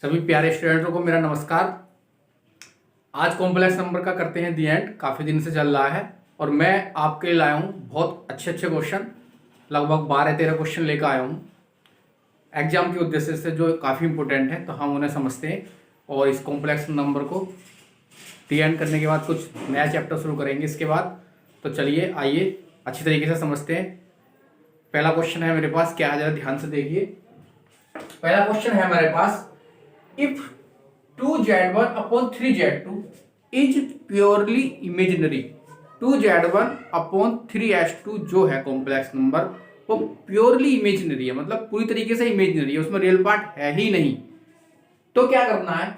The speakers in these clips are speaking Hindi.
सभी प्यारे स्टूडेंटों को मेरा नमस्कार। आज कॉम्प्लेक्स नंबर का करते हैं दी एंड। काफ़ी दिन से चल रहा है और मैं आपके लिए लाया हूँ बहुत अच्छे अच्छे क्वेश्चन, लगभग 12-13 क्वेश्चन लेकर आया हूँ एग्जाम के उद्देश्य से, जो काफ़ी इंपॉर्टेंट है। तो हम उन्हें समझते हैं और इस कॉम्प्लेक्स नंबर को दी एंड करने के बाद कुछ नया चैप्टर शुरू करेंगे इसके बाद। तो चलिए आइए अच्छी तरीके से समझते हैं। पहला क्वेश्चन है मेरे पास, क्या है जरा ध्यान से देखिए। पहला क्वेश्चन है हमारे पास, if 2z1 upon 3z2 is purely imaginary, 2z1 upon 3s2 जो है कॉम्प्लेक्स नंबर वो प्योरली इमेजिनरी है, मतलब पूरी तरीके से इमेजिनरी है, उसमें रियल पार्ट है ही नहीं। तो क्या करना है?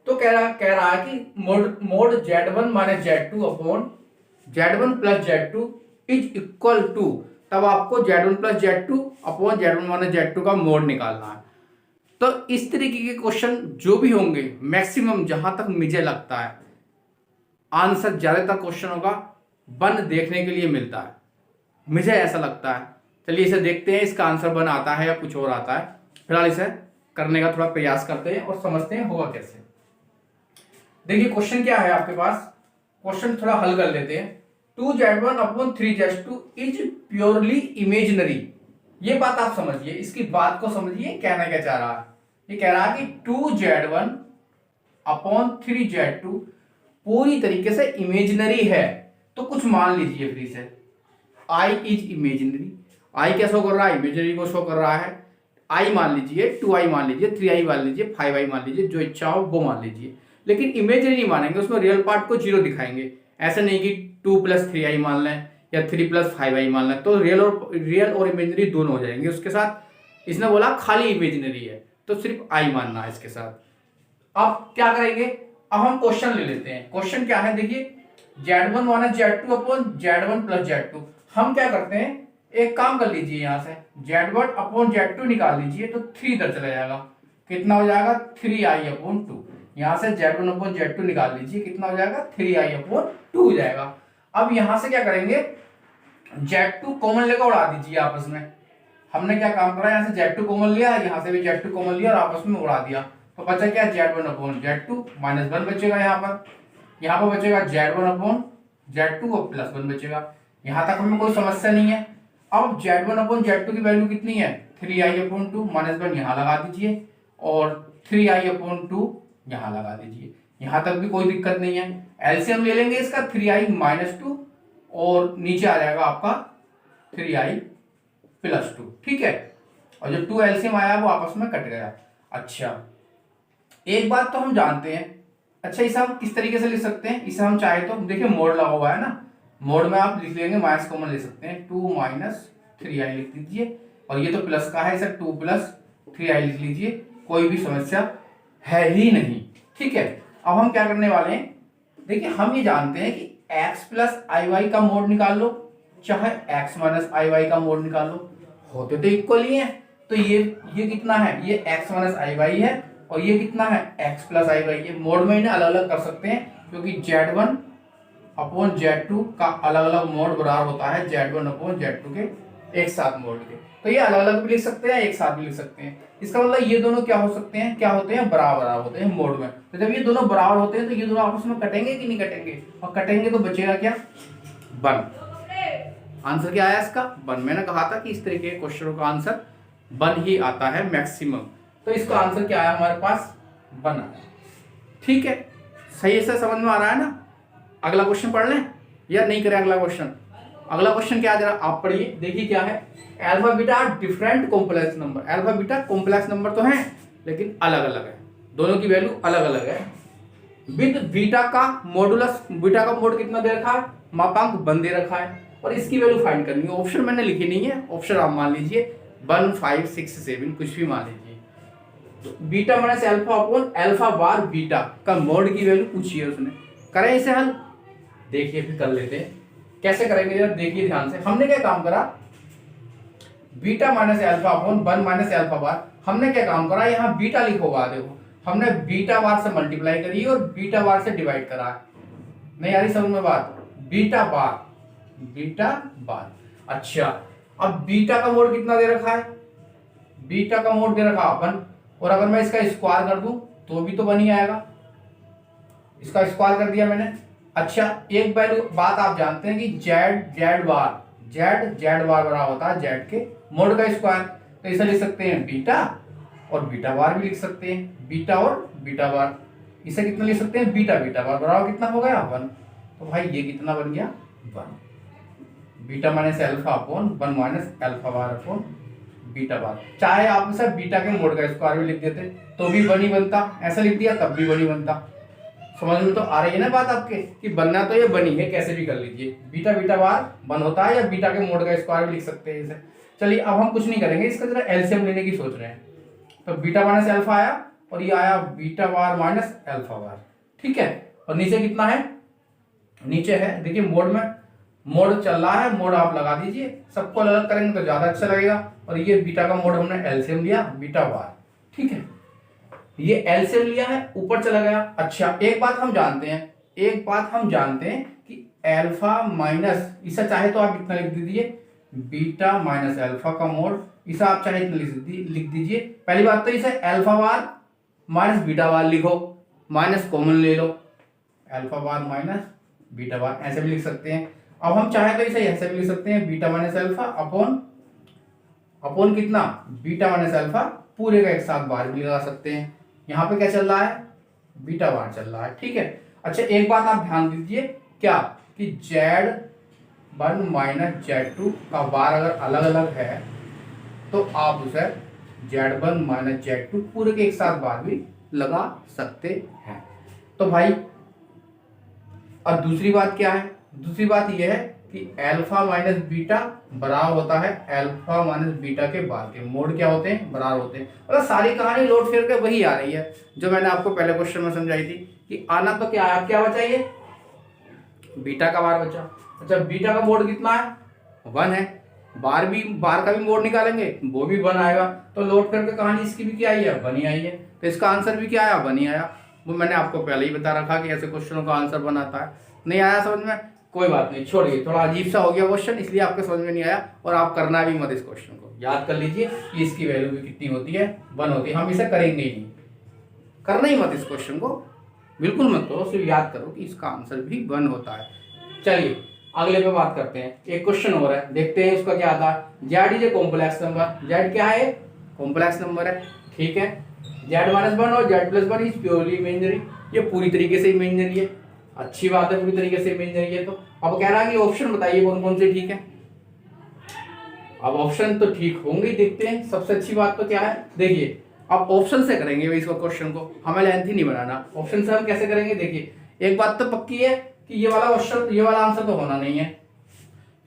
तो कह रहा है कि mod z1 minus z2 upon z1 plus z2 is equal to, तब आपको z1 plus z2 upon z1 minus z2 का मोड निकालना है। तो इस तरीके के क्वेश्चन जो भी होंगे, मैक्सिमम जहां तक मुझे लगता है आंसर ज्यादातर क्वेश्चनों का वन देखने के लिए मिलता है, मुझे ऐसा लगता है। चलिए इसे देखते हैं, इसका आंसर वन आता है या कुछ और आता है। फिलहाल इसे करने का थोड़ा प्रयास करते हैं और समझते हैं होगा कैसे। देखिए क्वेश्चन क्या है आपके पास, क्वेश्चन थोड़ा हल कर लेते हैं। 2z1 upon 3z2 is purely imaginary, ये बात आप समझिए, इसकी बात को समझिए, कहना क्या चाह रहा है। ये कह रहा है कि 2z1 अपॉन 3z2 पूरी तरीके से इमेजिनरी है। तो कुछ मान लीजिए फ्री से, i इज इमेजिनरी। i क्या शो कर रहा है? इमेजिनरी को शो कर रहा है। i मान लीजिए, 2i मान लीजिए, 3i मान लीजिए, 5i मान लीजिए, जो इच्छा हो वो मान लीजिए। लेकिन इमेजिनरी मानेंगे, उसमें रियल पार्ट को 0 दिखाएंगे। ऐसा नहीं कि 2 प्लस 3i मान लें या 3 प्लस 5i मान लें, तो रियल और इमेजिनरी दोनों हो जाएंगे। उसके साथ इसने बोला खाली इमेजिनरी है, तो सिर्फ i मानना है इसके साथ। अब क्या करेंगे? अब हम क्वेश्चन ले लेते हैं। क्वेश्चन क्या है देखिए, z1 minus z2 upon z1 plus z2। हम क्या करते हैं, एक काम कर लीजिए, यहां से z1 अपॉन z2 निकाल लीजिए तो 3 इधर चला जाएगा। कितना हो जाएगा? 3i upon 2। यहां से z1 अपॉन z2 निकाल लीजिए, कितना हो जाएगा? 3i अपॉन 2 हो जाएगा। अब यहां से क्या करेंगे, z2 कॉमन लेकर उड़ा दीजिए आपस में। हमने क्या काम करा, यहाँ से z2 कॉमन लिया, यहाँ से भी z2 कॉमन लिया और आपस में उड़ा दिया। तो बचा क्या? z1 अपॉन z2 माइनस 1 बचेगा। यहाँ पर बचेगा z1 अपॉन z2 और प्लस 1 बचेगा। यहाँ तक हमें कोई समस्या नहीं है। अब z1 अपॉन z2 की वैल्यू कितनी है? 3i अपॉन 2 माइनस 1 यहाँ लगा दीजिए और 3i अपॉन 2 यहाँ लगा दीजिए। यहाँ तक भी कोई दिक्कत नहीं है। एलसीएम ले लेंगे इसका, 3i माइनस 2 और नीचे आ जाएगा आपका 3i प्लस 2। ठीक है, और जो 2 एलसीएम आया वो आपस में कट गया। अच्छा, एक बात तो हम जानते हैं। अच्छा, इसे हम किस तरीके से लिख सकते हैं? इसे हम चाहे तो देखिए, मोड लगा हुआ है ना, मोड में आप लिख लेंगे, माइनस कॉमन ले सकते हैं, 2 माइनस 3i लिख दीजिए। और ये तो प्लस का है, इसे 2 प्लस 3i लिख लीजिए, कोई भी समस्या है ही नहीं। ठीक है, अब हम क्या करने वाले हैं, देखिए हम ये जानते हैं कि x प्लस आई का मोड निकाल लो, चाहे x माइनस आई का मोड निकाल लो, होते तो इक्वल ही है। तो ये कितना है? ये x माइनस आई है और ये कितना है? x प्लस आई। ये मोड में इन्हें अलग अलग कर सकते हैं, क्योंकि z1 अपॉन z2 का अलग अलग मोड बराबर होता है z1 अपॉन z2 के एक साथ मोड के। तो ये अलग अलग भी लिख सकते हैं, एक साथ भी लिख सकते हैं। इसका मतलब ये दोनों क्या हो सकते हैं, क्या होते हैं? बराबर होते हैं मोड में। तो जब ये दोनों बराबर होते हैं तो ये दोनों आपस में कटेंगे कि नहीं कटेंगे? और कटेंगे तो बचेगा क्या? 1। आंसर क्या आया इसका? 1। मैंने कहा था कि इस तरीके के क्वेश्चनों का आंसर 1 ही आता है मैक्सिमम। तो इसका आंसर क्या आया हमारे पास? 1 आया। ठीक है, सही से समझ में आ रहा है ना? अगला क्वेश्चन पढ़ लें या नहीं करें? अगला क्वेश्चन क्या है, जरा आप पढ़िए। देखिए क्या है, alpha beta different complex number. Alpha beta complex number तो है लेकिन अलग अलग है, दोनों की वैल्यू अलग अलग है। विद बीटा का मॉडुलस, बीटा का मोड कितना दे रखा है? मापांक 1 दे रखा है और इसकी वैल्यू फाइंड करनी है। ऑप्शन मैंने लिखी नहीं है, ऑप्शन आप मान लीजिए 1, 5, 6, 7 कुछ भी मान लीजिए। तो beta minus alpha upon alpha bar beta का मोड की वैल्यू पूछी है उसने। करें इसे हल? देखिए फिर कर लेते हैं, कैसे करेंगे जरा देखिए ध्यान से। हमने क्या काम करा, beta minus alpha upon 1 minus alpha बार, हमने क्या काम करा, यहाँ बीटा लिखो हुआ, देखो हमने बीटा बार से मल्टीप्लाई करी और बीटा बार से डिवाइड करा है। नहीं आ रही समझ में बात? बीटा बार। अच्छा, अब बीटा का मोड कितना दे रखा है? बीटा का मोड दे रखा 1 और अगर मैं इसका स्क्वायर कर दूं तो भी तो 1 ही आएगा। इसका स्क्वायर कर दिया मैंने। अच्छा, एक वैल्यू बात आप जानते हैं कि जेड बार बराबर होता है जेड के मोड का स्क्वायर। तो इसे लिख सकते हैं बीटा, और बीटा बार भी लिख सकते हैं, बीटा और बीटा बार। इसे कितना लिख सकते हैं, बीटा बार बराबर कितना हो गया 1। तो भाई ये कितना बन गया 1। Beta minus alpha upon 1 minus alpha bar upon beta bar. चाहे आप इसे बीटा के मोड का स्क्वायर भी लिख देते तो भी 1 ही बनता, ऐसा लिख दिया तब भी 1 ही बनता। समझ में तो आ रही है ना बात आपके कि बनना तो ये 1 ही है, कैसे भी कर लीजिए। बीटा बार 1 होता है, या बीटा के मोड का स्क्वायर भी लिख सकते हैं इसे। चलिए अब हम कुछ नहीं करेंगे, इसका जरा एलसीएम लेने की सोच रहे हैं। तो बीटा माइनस अल्फा आया और ये आया बीटा बार माइनस अल्फा बार, ठीक है। और नीचे कितना है, नीचे है देखिए मोड में, मोड चल रहा है, मोड आप लगा दीजिए। सबको अलग करेंगे तो ज्यादा अच्छा लगेगा। और ये बीटा का मोड हमने एलसीएम लिया बीटा बार, ठीक है। ये एलसीएम लिया है, ऊपर चला गया। अच्छा, एक बात हम जानते हैं कि अल्फा माइनस, इसे चाहे तो आप इतना लिख दीजिए बीटा माइनस अल्फा का मोड, इसे आप चाहे इतना लिख दीजिए। पहली बात तो इसे अल्फा बार माइनस बीटा बार लिखो, माइनस कॉमन ले लो, अल्फा बार माइनस बीटा बार ऐसे भी लिख सकते हैं। अब हम चाहे तो इसे ऐसे भी लिख सकते हैं बीटा माइनस अल्फा अपॉन कितना, बीटा माइनस अल्फा पूरे का एक साथ बार भी लगा सकते हैं। यहाँ पे क्या चल रहा है, बीटा बार चल रहा है, ठीक है। अच्छा, एक बात आप ध्यान दीजिए क्या, कि Z1 माइनस Z2 का बार अगर अलग अलग है तो आप उसे Z1 माइनस Z2 पूरे के एक साथ बार भी लगा सकते हैं। तो भाई अब दूसरी बात क्या है, दूसरी बात यह है कि अल्फा माइनस बीटा बराबर होता है अल्फा माइनस बीटा के बार के मोड क्या होते हैं, बराबर होते हैं। मतलब सारी कहानी लौट फिर के वही आ रही है जो मैंने आपको पहले क्वेश्चन में समझाई थी कि आना तो क्या है, क्या बचा ये बीटा का बार बचा। अच्छा, बीटा का मोड कितना है 1 है, बार का भी मोड निकालेंगे वो भी 1 आएगा। तो लौट फिर के कहानी इसकी भी क्या आई है, 1 ही आई है। तो इसका आंसर भी क्या आया, 1 ही आया। वो मैंने आपको पहले ही बता रखा कि ऐसे क्वेश्चनों का आंसर 1 आता है। नहीं आया समझ में, कोई बात नहीं, छोड़िए, थोड़ा अजीब सा हो गया क्वेश्चन इसलिए आपके समझ में नहीं आया। और आप करना भी मत इस क्वेश्चन को, याद कर लीजिए कि इसकी वैल्यू भी कितनी होती है, 1 होती है। हम इसे करेंगे ही नहीं, करना ही मत इस क्वेश्चन को, बिल्कुल मत करो, सिर्फ याद करो कि इसका आंसर भी 1 होता है। चलिए अगले पे बात करते हैं, एक क्वेश्चन हो रहा है, देखते हैं उसका क्या आता है। Z is a complex number, Z क्या है, कॉम्प्लेक्स नंबर है, ठीक है। जेड माइनस 1 और Z plus 1 is purely imaginary, ये पूरी तरीके से इमेजिनरी है, अच्छी बात है, पूरी तरीके से इमेजिनरी है। तो अब कह रहा है कि ऑप्शन बताइए कौन कौन से ठीक है। अब ऑप्शन तो ठीक होंगे ही, देखते हैं। सबसे अच्छी बात तो क्या है, देखिए अब ऑप्शन से करेंगे इसको, क्वेश्चन को हमें लेंथी नहीं बनाना, ऑप्शन से हम कैसे करेंगे। देखिए एक बात तो पक्की है कि ये वाला क्वेश्चन, ये वाला आंसर तो होना नहीं है,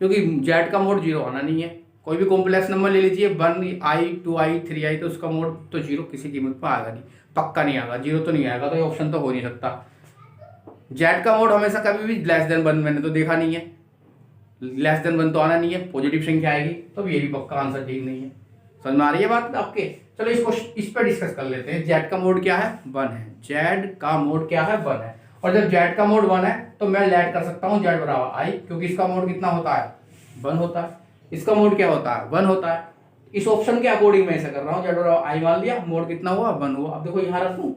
क्योंकि जेड का मोड 0 होना नहीं है। कोई भी कॉम्प्लेक्स नंबर ले लीजिए, 1i 2i 3i, तो उसका मोड तो 0 किसी कीमत पर आएगा नहीं, पक्का नहीं आएगा, 0 तो नहीं आएगा, तो ये ऑप्शन तो हो नहीं सकता। जेड का मोड हमेशा कभी भी लेस देन 1 मैंने तो देखा नहीं है, लेस देन 1 तो आना नहीं है, पॉजिटिव संख्या आएगी, तो ये भी पक्का आंसर ठीक नहीं है। समझ में आ रही है बात आपके। चलो इसको इस पर डिस्कस कर लेते हैं। जेड का मोड क्या है, 1 है, जेड का मोड क्या है 1 है। और जब जेड का मोड 1 है तो मैं लेट कर सकता हूँ जेड बराबर आई, क्योंकि इसका मोड कितना होता है 1 होता है, इसका मोड क्या होता है 1 होता है। इस ऑप्शन के अकॉर्डिंग मैं ऐसा कर रहा हूँ, जेड बराबर आई मान लिया, मोड कितना हुआ 1 हुआ। अब देखो यहाँ रख लूँ,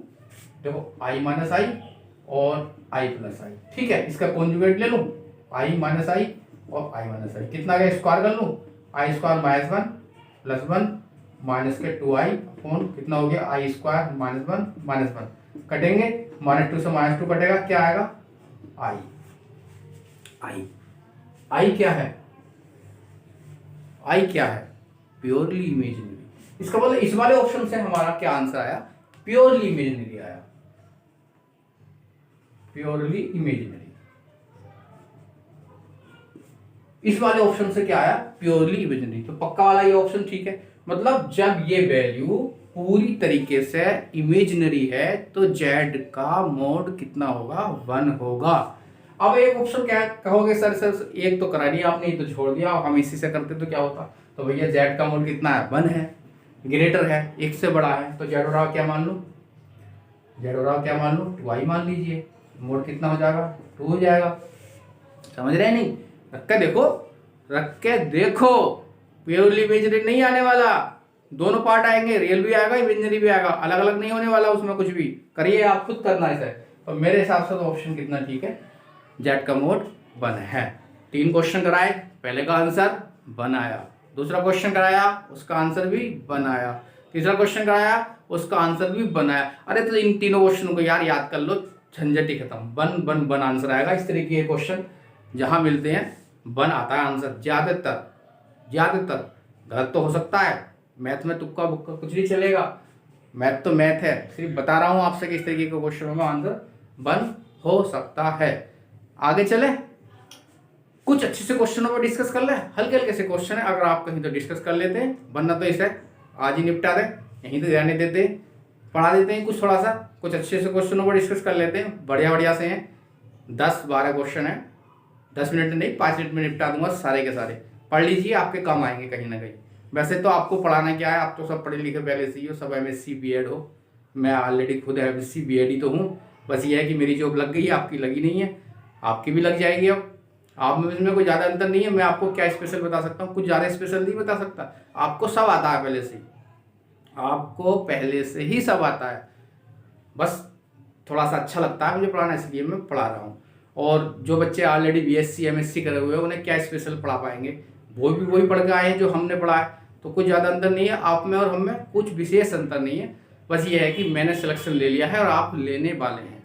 देखो आई माइनस आई और आई प्लस आई, ठीक है। इसका कॉन्जुगेट ले लूँ, आई माइनस आई और आई माइनस आई, कितना का स्क्वायर कर लूँ, आई स्क्वायर माइनस 1 प्लस 1 माइनस के 2i अपॉन कितना हो गया आई स्क्वायर माइनस 1 कटेंगे, -2 से -2 कटेगा, क्या आएगा आई। आई आई क्या है, आई क्या है, प्योरली इमेजिनरी। इसका मतलब इस वाले ऑप्शन से हमारा क्या आंसर आया, प्योरली इमेजिनरी आया, प्योरली इमेजिनरी। इस वाले ऑप्शन से क्या आया, प्योरली इमेजिनरी। तो पक्का वाला ये ऑप्शन ठीक है। मतलब जब ये वैल्यू पूरी तरीके से इमेजिनरी है तो जेड का मोड कितना होगा 1 होगा। अब एक ऑप्शन क्या कहोगे, सर एक तो करा दिया आपने, तो छोड़ दिया, हम इसी से करते तो क्या होता। तो भैया जेड का मोड कितना है 1 है, ग्रेटर है, 1 से बड़ा है, तो जेड बराबर क्या मान लूँ, जेड बराबर क्या मान लूँ 2i मान लीजिए, मोड कितना हो जाएगा 2 हो जाएगा। समझ रहे नहीं, रख के देखो, रख के देखो, प्योरली इमेजिनरी नहीं आने वाला, दोनों पार्ट आएंगे, रियल भी आएगा इमेजिनरी भी आएगा, अलग अलग नहीं होने वाला उसमें कुछ भी। करिए, आप खुद करना है। तो मेरे हिसाब से तो ऑप्शन कितना ठीक है, जेड का मोड 1 है। 3 क्वेश्चन कराए, पहले का आंसर 1 आया, दूसरा क्वेश्चन कराया उसका आंसर भी 1 आया, तीसरा क्वेश्चन कराया उसका आंसर भी 1 आया। अरे तो इन तीनों क्वेश्चनों को यार याद कर लो, झंझट ही खत्म। 1 1 1 आंसर आएगा। इस तरीके के क्वेश्चन जहां मिलते हैं 1 आता है आंसर ज्यादातर। गलत तो हो सकता है, मैथ में तुक्का बुक्का कुछ नहीं चलेगा, मैथ तो मैथ है। सिर्फ बता रहा हूं आपसे कि इस तरीके के क्वेश्चनों में आंसर 1 हो सकता है। आगे चले, कुछ अच्छे से क्वेश्चनों पर डिस्कस कर ले। हल्के हल्के से क्वेश्चन है, अगर आप कहीं तो डिस्कस कर लेते हैं, वरना तो इसे आज ही निपटा दें, यहीं तो रहने देते, पढ़ा देते हैं कुछ थोड़ा सा। कुछ अच्छे से क्वेश्चनों पर डिस्कस कर लेते हैं, बढ़िया बढ़िया से हैं। 10-12 क्वेश्चन है, 10 मिनट नहीं 5 मिनट में निपटा दूंगा सारे के सारे। पढ़ लीजिए, आपके काम आएंगे कहीं ना कहीं। वैसे तो आपको पढ़ाना क्या है, आप तो सब पढ़े लिखे पहले से ही हो, सब MSc BEd हो। मैं ऑलरेडी खुद MSc BEd ही तो हूँ। बस ये है कि मेरी जॉब लग गई है, आपकी लगी नहीं है, आपकी भी लग जाएगी। अब आप में इसमें कोई ज़्यादा अंतर नहीं है। मैं आपको क्या स्पेशल बता सकता हूँ, कुछ ज़्यादा स्पेशल नहीं बता सकता। आपको सब आता है पहले से ही, आपको पहले से ही सब आता है। बस थोड़ा सा अच्छा लगता है मुझे पढ़ाना, इसलिए मैं पढ़ा रहा हूँ। और जो बच्चे ऑलरेडी BSc MSc करे हुए हैं, उन्हें क्या स्पेशल पढ़ा पाएंगे, वो भी वही पढ़ के आए हैं जो हमने पढ़ा है। तो कुछ ज़्यादा अंतर नहीं है, आप में और हम में कुछ विशेष अंतर नहीं है। बस ये है कि मैंने सिलेक्शन ले लिया है और आप लेने वाले हैं।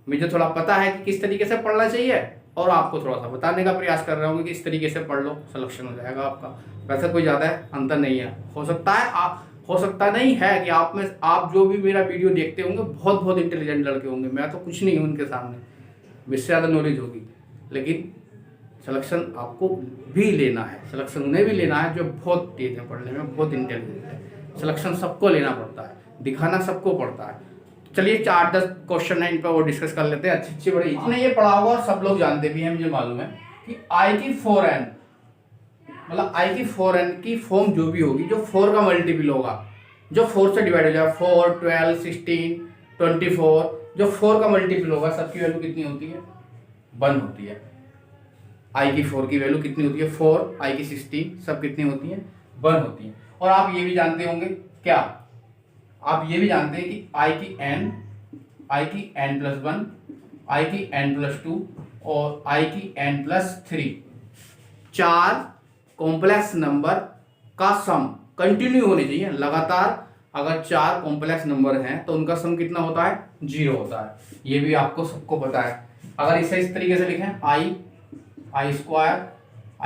मुझे थोड़ा पता है कि किस तरीके से पढ़ना चाहिए, और आपको थोड़ा सा बताने का प्रयास कर रहा हूँ कि इस तरीके से पढ़ लो, सिलेक्शन हो जाएगा आपका। वैसे कोई ज़्यादा अंतर नहीं है। हो सकता है हो सकता नहीं है कि आप जो भी मेरा वीडियो देखते होंगे बहुत बहुत इंटेलिजेंट लड़के होंगे। मैं तो कुछ नहीं हूँ उनके सामने, मुझसे ज़्यादा नॉलेज होगी, लेकिन सिलेक्शन आपको भी लेना है, सिलेक्शन उन्हें भी लेना है जो बहुत तेज है पढ़ने में, बहुत इंटेलिजेंट है। सिलेक्शन सबको लेना पड़ता है, दिखाना सबको पड़ता है। चलिए 4-10 क्वेश्चन है, इन पर वो डिस्कस कर लेते हैं। अच्छे बड़े इतने ये पढ़ा हुआ और सब लोग जानते भी हैं, मुझे मालूम है कि I की 4n मतलब I की 4n की फॉर्म जो भी होगी, जो 4 का मल्टीपल होगा, जो 4 से डिवाइड हो जाएगा, 4, 12, 16, 24, जो 4 का मल्टीपल होगा सबकी वैल्यू कितनी होती है, 1 होती है। I की 4 की वैल्यू कितनी होती है, 4, I की 16, सब कितनी होती है, 1 होती है। और आप ये भी जानते होंगे, क्या आप ये भी जानते हैं कि I की n+1, I की n+2 और I की n+3 4 कॉम्प्लेक्स नंबर का सम कंटिन्यू होनी चाहिए लगातार। अगर 4 कॉम्प्लेक्स नंबर हैं तो उनका सम कितना होता है, 0 होता है। ये भी आपको सबको पता है। अगर इसे इस तरीके से लिखें, I स्क्वायर,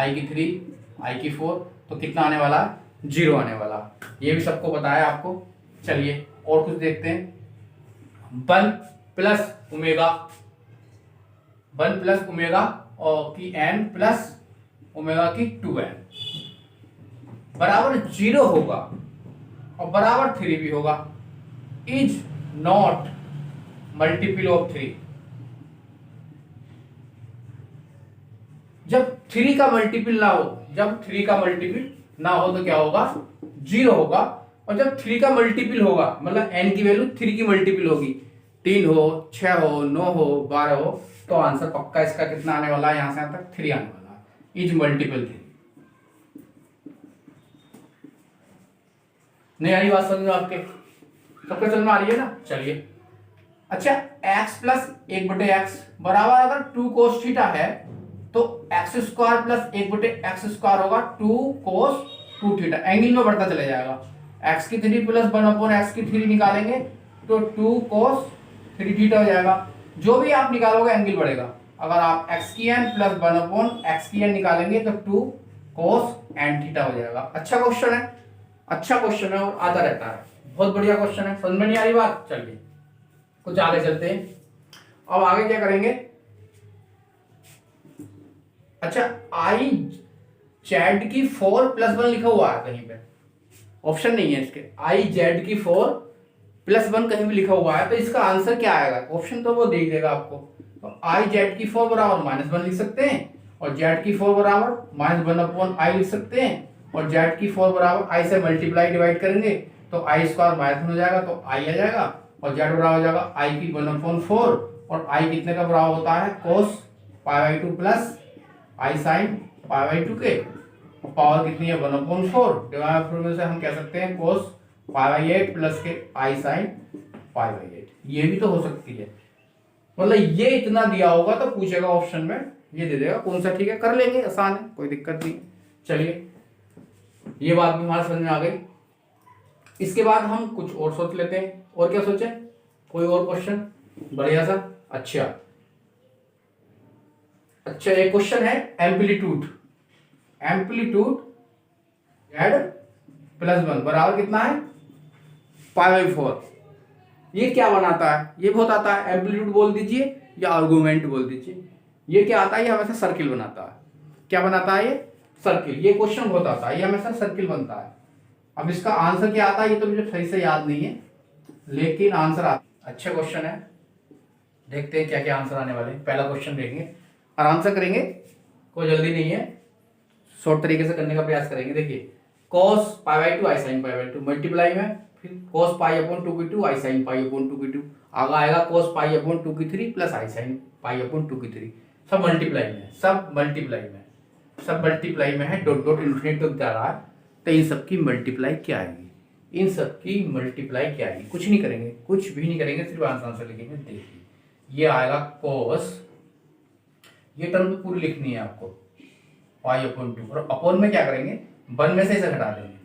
I की 3, I की 4, तो कितना आने वाला है, 0 आने वाला। ये भी सबको पता है आपको। चलिए और कुछ देखते हैं। 1 प्लस ओमेगा और की n प्लस ओमेगा की 2n बराबर 0 होगा और बराबर 3 भी होगा। Is not multiple of 3। जब 3 का मल्टीपल ना हो, तो क्या होगा, 0 होगा। और जब 3 का मल्टीपल होगा, मतलब n की वैल्यू 3 की मल्टीपल होगी, 3 हो, 6 हो, 9 हो, 12 हो, तो आंसर पक्का इसका कितना आने वाला है, यहां से यहां तक 3 आने वाला है। Is multiple 3। नहीं आ रही बात समझ में आपके, सबके समझ में आ रही है ना। चलिए अच्छा, x प्लस 1/x बराबर अगर 2 cos थीटा है तो x square plus 1/x square होगा 2 cos 2 थीटा। एंगल में बढ़ता चला जाएगा। x की 3 प्लस 1/x की 3 निकालेंगे तो 2 cos 3 थीटा हो जाएगा। जो भी आप निकालोगे एंगल बढ़ेगा। अगर आप x की n प्लस 1/x की n निकालेंगे तो 2 cos n थीटा हो जाएगा। अच्छा क्वेश्चन है, अच्छा क्वेश्चन है और आता रहता है, बहुत बढ़िया क्वेश्चन है। समझ में नहीं आ रही बात, चलिए कुछ आगे चलते हैं। अब आगे क्या करेंगे, अच्छा I Z की 4+1 लिखा हुआ है कहीं पे, ऑप्शन नहीं है इसके। I Z की 4+1 कहीं भी लिखा हुआ है तो इसका आंसर क्या आएगा, ऑप्शन तो वो देख देगा आपको। तो I Z की 4 बराबर -1 लिख सकते हैं और Z की 4 बराबर -1/I लिख सकते हैं। और Z की 4 बराबर I से मल्टीप्लाई डिवाइड करेंगे तो I स्क्वायर -1 हो जाएगा तो I आ जाएगा। और Z बराबर हो जाएगा I की 1/4 और I कितने का बराबर होता है, cos π/2 प्लस I sin π/2 के। पावर कितनी है 1/4, डिवाइड में से हम कह सकते हैं cos π/8 प्लस के I sin π/8, ये भी तो हो सकती है। मतलब ये इतना दिया होगा तो पूछेगा ऑप्शन में, ये दे देगा कौन सा ठीक है, कर लेंगे, आसान है, कोई दिक्कत नहीं। चलिए ये बात भी हमारे समझ में आ गई। इसके बाद हम कुछ और सोच लेते हैं। और क्या सोचे, कोई और क्वेश्चन बढ़िया सा। अच्छा एक क्वेश्चन है एम्पलीट्यूड z +1 बराबर कितना है π/4। ये क्या बनाता है, ये बहुत आता है, एम्पलीट्यूड बोल दीजिए या आर्गुमेंट बोल दीजिए। ये क्या आता है, ये हमेशा सर्किल बनाता है। क्या बनाता है, ये सर्किल। ये क्वेश्चन बहुत आता है, ये हमेशा सर्किल बनता है। अब इसका आंसर क्या आता है ये तो मुझे सही से याद नहीं है, लेकिन आंसर आता। अच्छा क्वेश्चन है, देखते हैं क्या क्या आंसर आने वाले हैं। पहला क्वेश्चन देखेंगे, आराम से करेंगे, कोई जल्दी नहीं है, शॉर्ट तरीके से करने का प्रयास करेंगे। देखिए cos π/2 I sin π/2 मल्टीप्लाई में, फिर cos π/2 I sin π/2, आगे आएगा cos π/2 प्लस I sin π/2, सब मल्टीप्लाई में है, डॉट डॉट इन्फिनिटी तक जा रहा है। तो इन सब की मल्टीप्लाई क्या आएगी, कुछ नहीं करेंगे, कुछ भी नहीं करेंगे, सिर्फ आंसर लिखेंगे। देखिए ये आएगा cos, ये टर्म तो पूरी लिखनी है आपको, π/2, और अपॉन में क्या करेंगे, 1 में से इसे घटा देंगे,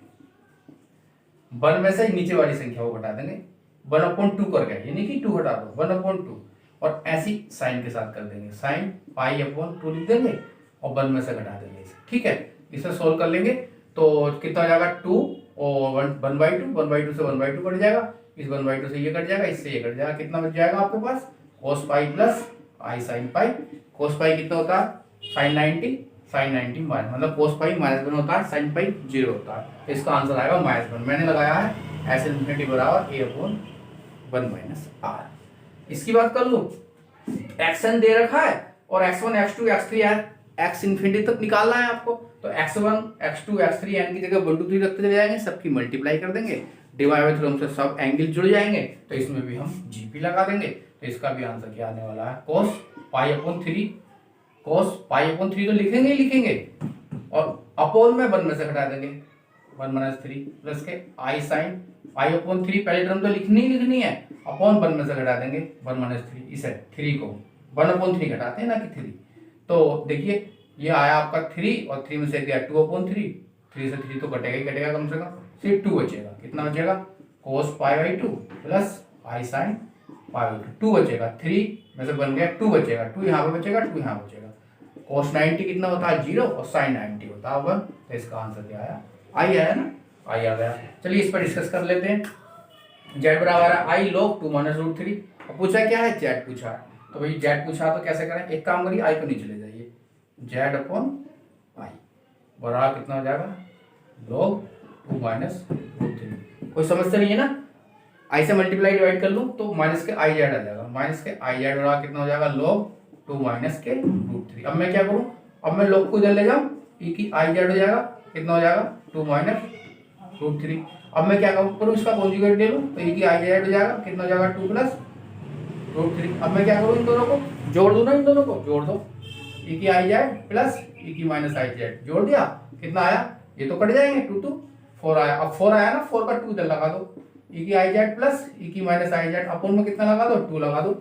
1 में से नीचे वाली संख्या को घटा देंगे, 1/2 करके, यानी कि 2 घटा दो 1/2, और ऐसी साइन के साथ कर देंगे, साइन π/2 लिख देंगे और 1 में से घटा देंगे इसे। ठीक है, इसे सोल्व कर लेंगे तो कितना हो जाएगा 2 और 1/2 से 1/2 कट जाएगा, इस 1/2 से ये कट जाएगा, इससे ये कट जाएगा, कितना बच जाएगा आपके पास cos π plus I sin π। cos π कितना होता है sin 90 माइनस, मतलब cos π -1 होता है, sin π 0 होता है। तो इसका आंसर आएगा -1। मैंने लगाया है s इनफिनिटी बराबर a/1 - r। इसकी बात कर लूं, एक्शन दे रखा है और x1 x2 x3 x infinity तक निकालना है आपको, तो x1 x2 x3 n की जगह 1 2 3 रखते चले जाएंगे, सबकी मल्टीप्लाई कर देंगे, डिवाइड बाय थ्योरम से सब एंगल जुड़ जाएंगे, तो इसमें भी हम जीपी लगा देंगे। तो इसका भी आंसर क्या आने वाला है cos π/3 तो लिखेंगे और अपोन में 1 में से घटा देंगे, 1 - 3 प्लस के I sin π/3, पहले टर्म तो लिखनी है, अपॉन 1 में से घटा देंगे 1 - 3, इसे 3 को 1/3 घटाते हैं ना कि 3। तो देखिए ये आया आपका 3 और 3 में से गया 2/3, 3 से 3 तो कटेगा ही कटेगा, कम से कम सिर्फ 2 बचेगा। कितना बचेगा cos π/2 प्लस I sin π/2, 2 बचेगा, 3 में से बन गया 2 बचेगा, 2 यहाँ पे बचेगा, 2 यहाँ बचेगा। cos 90 कितना होता है 0 और sin 90 होता है 1। तो इसका आंसर क्या आया, आई आया ना, आई आ गया। चलिए इस पर डिस्कस कर लेते हैं। z बराबर है I log 2 - √3। अब पूछा क्या है, z पूछा है, तो भाई z पूछा तो कैसे करें, एक काम करिए I को नीचे ले जाइए, z/I बराबर कितना हो जाएगा log 2 - √3। कोई समस्या नहीं है ना, I से मल्टीप्लाई डिवाइड कर लूँ तो माइनस के I z आ जाएगा, माइनस के I z बराबर कितना हो जाएगा log 2 - के √3। अब मैं क्या करूँ, अब मैं log को इधर ले जाऊँ, e की I z हो जाएगा, कितना हो जाएगा 2 - √3। अब मैं क्या करूँ, इसका कॉन्जुगेट ले लूँ तो e की I z हो जाएगा, कितना हो जाएगा 2 + √3। अब मैं क्या करूँ, इन दोनों को जोड़ दूँ ना, इन दोनों को जोड़ दो, e की I z प्लस e की -I z जोड़ दिया, कितना आया, ये तो कट जाएंगे, 2 4 आया। अब 4 आया ना, 4 का 2 इधर लगा दो, e की I z प्लस e की -I z, अपन में कितना लगा दो 2 लगा दो,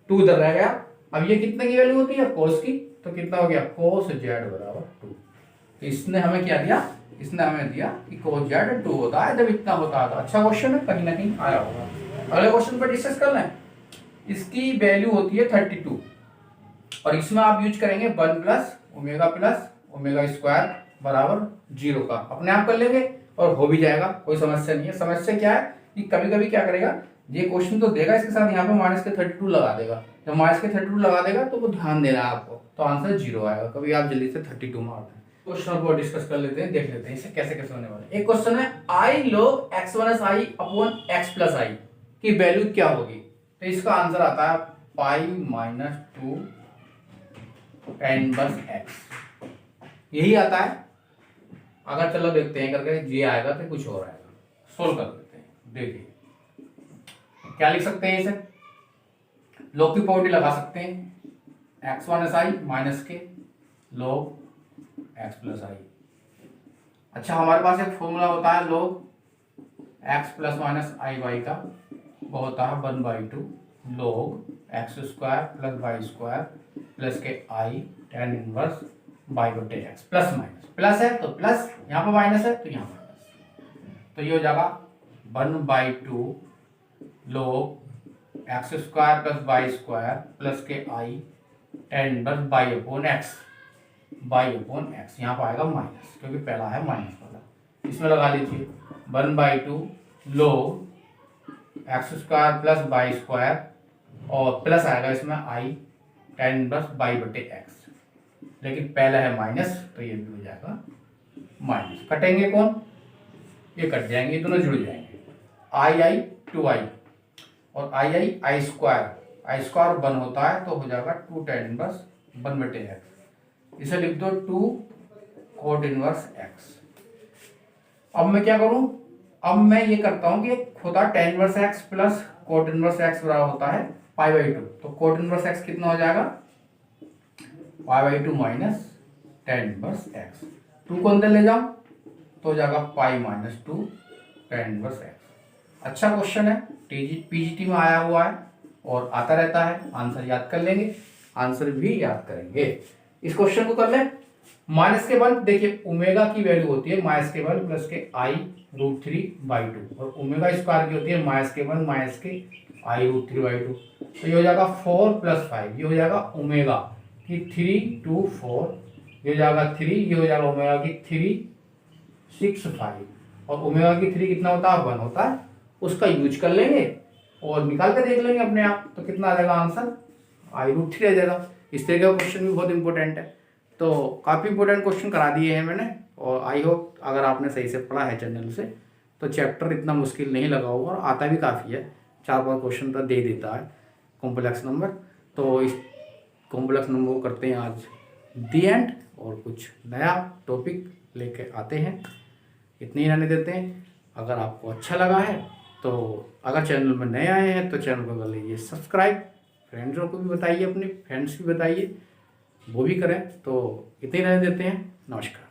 2 इधर रह गया। अब ये कितने की वैल्यू होती है cos की, तो कितना हो गया cos z बराबर 2। तो इसने हमें क्या दिया, इसने हमें दिया कि cos z 2 होता है जब इतना होता है। तो अच्छा क्वेश्चन है, कहीं ना कहीं आया होगा। अगले क्वेश्चन पर डिस्कस कर लें। इसकी वैल्यू होती है 32 और इसमें आप यूज करेंगे 1 + ओमेगा स्क्वायर बराबर 0 का, अपने आप कर लेंगे और हो भी जाएगा, कोई समस्या नहीं है। समस्या क्या है कि कभी कभी क्या करेगा, ये क्वेश्चन तो देगा, इसके साथ यहाँ पे -32 लगा देगा। जब -32 लगा देगा तो वो ध्यान देना है आपको, तो आंसर 0 आएगा। कभी आप जल्दी से 32 मार दें। क्वेश्चन को डिस्कस कर लेते हैं, देख लेते हैं इसे कैसे कैसे होने वाला है। एक क्वेश्चन है I log x - I upon x + I की वैल्यू क्या होगी, तो इसका आंसर आता है π - 2 n + x, यही आता है। अगर चलो देखते हैं करके, ये आएगा तो कुछ और आएगा, सोल्व कर लेते हैं। देखिए क्या लिख सकते हैं, इसे log की प्रॉपर्टी लगा सकते हैं, x - I माइनस के log x + I अच्छा, हमारे पास एक फॉर्मूला होता है log x plus minus i y का, वो होता है 1/2 log x square plus y square plus के आई tan इनवर्स बाई बटे एक्स, प्लस माइनस, प्लस है तो प्लस, यहाँ पर माइनस है तो यहाँ माइनस, तो ये हो जाएगा 1/2 log x square plus y square plus के i tan inverse by upon x, यहाँ पर आएगा माइनस क्योंकि पहला है माइनस वाला, इसमें लगा लीजिए 1/2 log x square plus y square और प्लस आएगा इसमें आई tan इनवर्स बाई बटे एक्स, लेकिन पहला है माइनस तो ये भी हो जाएगा माइनस। कटेंगे कौन, ये कट जाएंगे, दोनों जुड़ जाएंगे, आई 2i और आई स्क्वायर 1 होता है तो हो जाएगा 2 tan इनवर्स 1 बटे एक्स, इसे लिख दो 2 cot इनवर्स एक्स। अब मैं क्या करूं, अब मैं ये करता हूं कि एक होता है tan inverse x plus cot inverse x बराबर होता है π/2, तो cot इनवर्स एक्स कितना हो जाएगा π/2 माइनस tan इनवर्स एक्स, 2 को अंदर ले जाओ तो हो जाएगा π - 2 tan इनवर्स एक्स। अच्छा क्वेश्चन है, पीजीटी में आया हुआ है और आता रहता है, आंसर याद कर लेंगे, आंसर भी याद करेंगे। इस क्वेश्चन को कर ले, माइनस के वन, देखिए ओमेगा की वैल्यू होती है माइनस के वन प्लस के i√3/2 और ओमेगा स्क्वायर की होती है माइनस के वन माइनस के i√3/2, तो ये हो जाएगा 4 + 5, ये हो जाएगा ओमेगा की 3 2 4, ये हो जाएगा 3, ये हो जाएगा ओमेगा की 3 6 5, और ओमेगा की 3 कितना होता है 1 होता है, उसका यूज कर लेंगे और निकाल के देख लेंगे अपने आप, तो कितना आ जाएगा आंसर i√3 आ जाएगा। इस तरह का क्वेश्चन भी बहुत इंपॉर्टेंट है, तो काफ़ी इंपॉर्टेंट क्वेश्चन करा दिए हैं मैंने, और आई होप अगर आपने सही से पढ़ा है चैनल से तो चैप्टर इतना मुश्किल नहीं लगा होगा और आता भी काफ़ी है, 4-5 क्वेश्चन तो दे देता है कॉम्प्लेक्स नंबर। तो इस कॉम्प्लेक्स नंबर को करते हैं आज दी एंड, और कुछ नया टॉपिक लेके आते हैं, इतने ही रहने देते हैं। अगर आपको अच्छा लगा है तो अगर चैनल में नए आए हैं तो चैनल को कर लीजिए सब्सक्राइब, फ्रेंड्सों को भी बताइए, अपने फ्रेंड्स भी बताइए वो भी करें। तो इतने ही रहने देते हैं, नमस्कार।